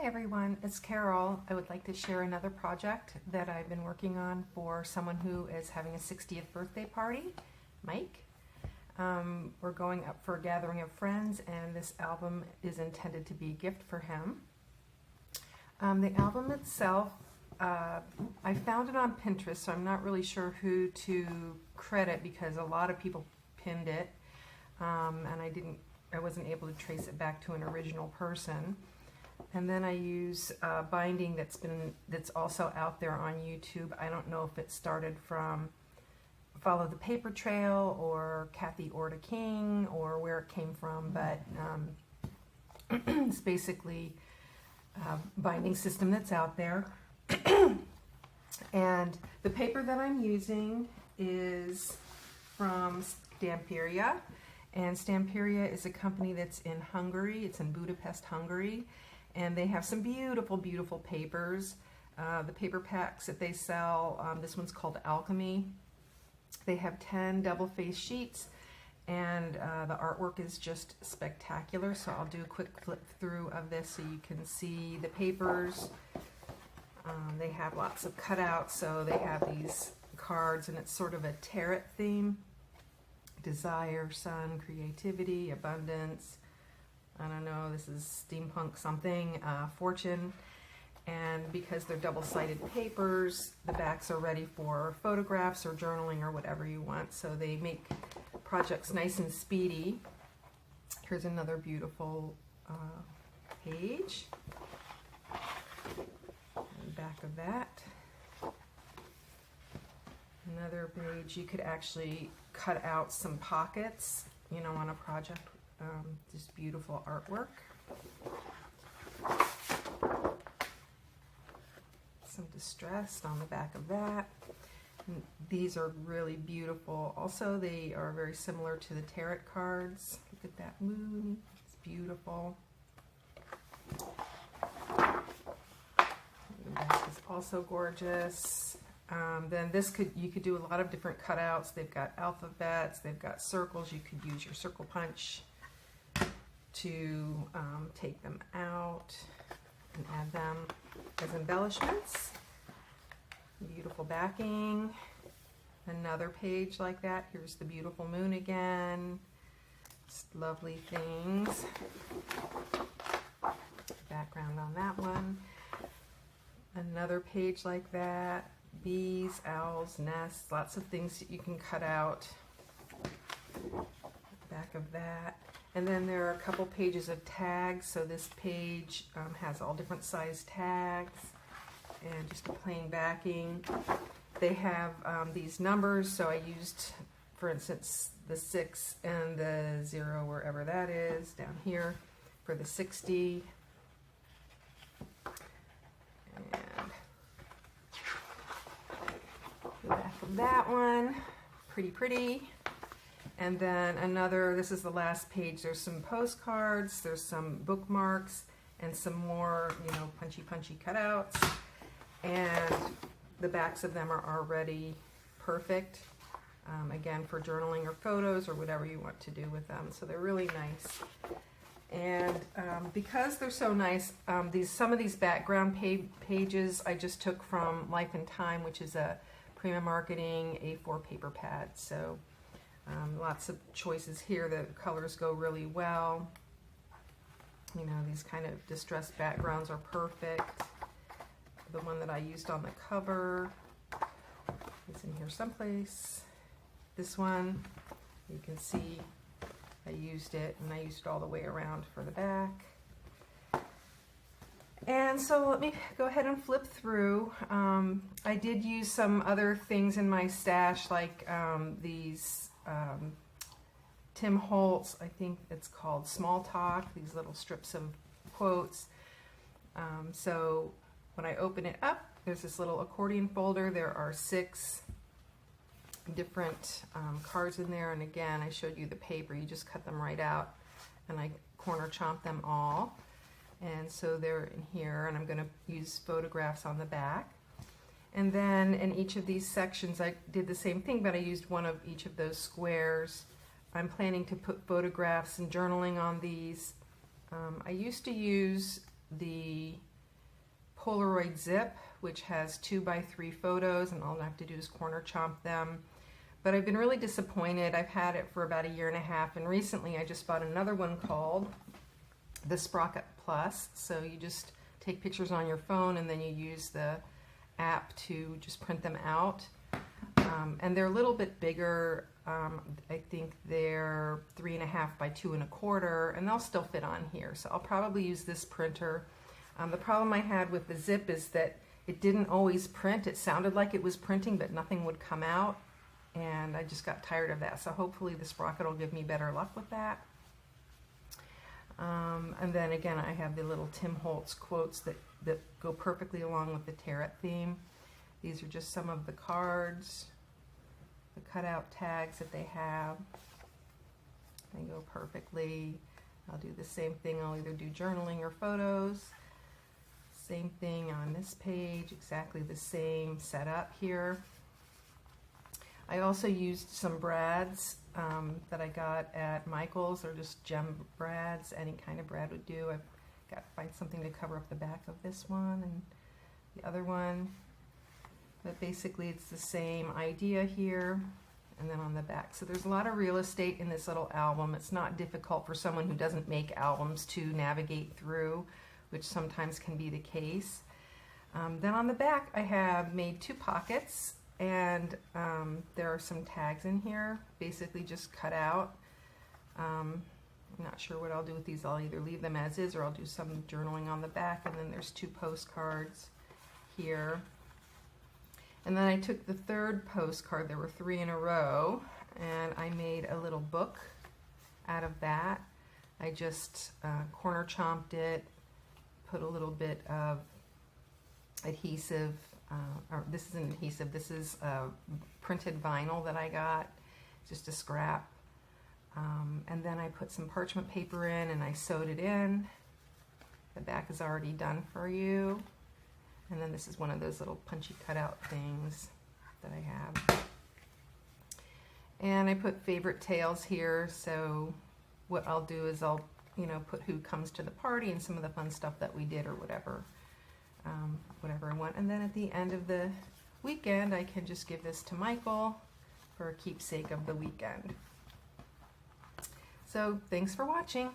Hi everyone, it's Carol. I would like to share another project that I've been working on for someone who is having a 60th birthday party, Mike. We're going up for a gathering of friends, and this album is intended to be a gift for him. The album itself, I found it on Pinterest, so I'm not really sure who to credit because a lot of people pinned it, and I wasn't able to trace it back to an original person. And then I use binding that's also out there on YouTube. I don't know if it started from Follow the Paper Trail or Kathy Orta King or where it came from, but it's basically a binding system that's out there. And the paper that I'm using is from Stamperia, and Stamperia is a company that's in Hungary. It's in Budapest, Hungary. And they have some beautiful, beautiful papers. The paper packs that they sell, this one's called Alchemy. They have 10 double-faced sheets, and the artwork is just spectacular. So I'll do a quick flip through of this so you can see the papers. They have lots of cutouts, so they have these cards, and it's sort of a tarot theme. Desire, sun, creativity, abundance. I don't know, this is steampunk something, fortune. And because they're double-sided papers, the backs are ready for photographs or journaling or whatever you want. So they make projects nice and speedy. Here's another beautiful page. And back of that. Another page, you could actually cut out some pockets, you know, on a project. Just beautiful artwork. Some distressed on the back of that. And these are really beautiful. Also, they are very similar to the tarot cards. Look at that moon. It's beautiful. The back is also gorgeous. Then you could do a lot of different cutouts. They've got alphabets. They've got circles. You could use your circle punch to take them out and add them as embellishments. Beautiful backing. Another page like that. Here's the beautiful moon again. Just lovely things. Background on that one. Another page like that. Bees, owls, nests, lots of things that you can cut out. Back of that. And then there are a couple pages of tags. So this page has all different size tags and just a plain backing. They have these numbers. So I used, for instance, the 6 and the 0, wherever that is, down here for the 60. And the back of that one, pretty. And then another, this is the last page, there's some postcards, there's some bookmarks, and some more, you know, punchy cutouts. And the backs of them are already perfect, again, for journaling or photos or whatever you want to do with them. So they're really nice. And because they're so nice, some of these background pages I just took from Life and Time, which is a Prima Marketing A4 paper pad. So lots of choices here. The colors go really well. You know, these kind of distressed backgrounds are perfect. The one that I used on the cover is in here someplace. This one, you can see I used it, and I used it all the way around for the back. And so let me go ahead and flip through. I did use some other things in my stash, like these Tim Holtz, I think it's called Small Talk, these little strips of quotes. So when I open it up, there's this little accordion folder. There are 6 different cards in there, and again, I showed you the paper. You just cut them right out, and I corner chomp them all. And so they're in here, and I'm going to use photographs on the back. And then in each of these sections, I did the same thing, but I used one of each of those squares. I'm planning to put photographs and journaling on these. I used to use the Polaroid zip, which has 2x3 photos, and all I have to do is corner chomp them. But I've been really disappointed. I've had it for about 1.5 years, and recently I just bought another one called the Sprocket Plus. So you just take pictures on your phone and then you use the app to just print them out. And they're a little bit bigger. I think they're 3.5 by 2.25, and they'll still fit on here. So I'll probably use this printer. The problem I had with the zip is that it didn't always print. It sounded like it was printing, but nothing would come out. And I just got tired of that. So hopefully the Sprocket will give me better luck with that. And then again, I have the little Tim Holtz quotes that go perfectly along with the tarot theme. These are just some of the cards, the cutout tags that they have. They go perfectly. I'll do the same thing. I'll either do journaling or photos. Same thing on this page, exactly the same setup here. I also used some brads that I got at Michael's, or just gem brads. Any kind of brad would do. I've got to find something to cover up the back of this one and the other one. But basically it's the same idea here, and then on the back. So there's a lot of real estate in this little album. It's not difficult for someone who doesn't make albums to navigate through, which sometimes can be the case. Then on the back I have made 2 pockets, and there are some tags in here, basically just cut out. I'm not sure what I'll do with these. I'll either leave them as is or I'll do some journaling on the back, and then there's 2 postcards here. And then I took the 3rd postcard, there were 3 in a row, and I made a little book out of that. I just corner chomped it, put a little bit of adhesive, or this isn't adhesive, this is printed vinyl that I got, just a scrap. And then I put some parchment paper in and I sewed it in. The back is already done for you. And then this is one of those little punchy cutout things that I have. And I put favorite tales here, so what I'll do is I'll, put who comes to the party and some of the fun stuff that we did or whatever, whatever I want. And then at the end of the weekend, I can just give this to Michael for a keepsake of the weekend. So thanks for watching.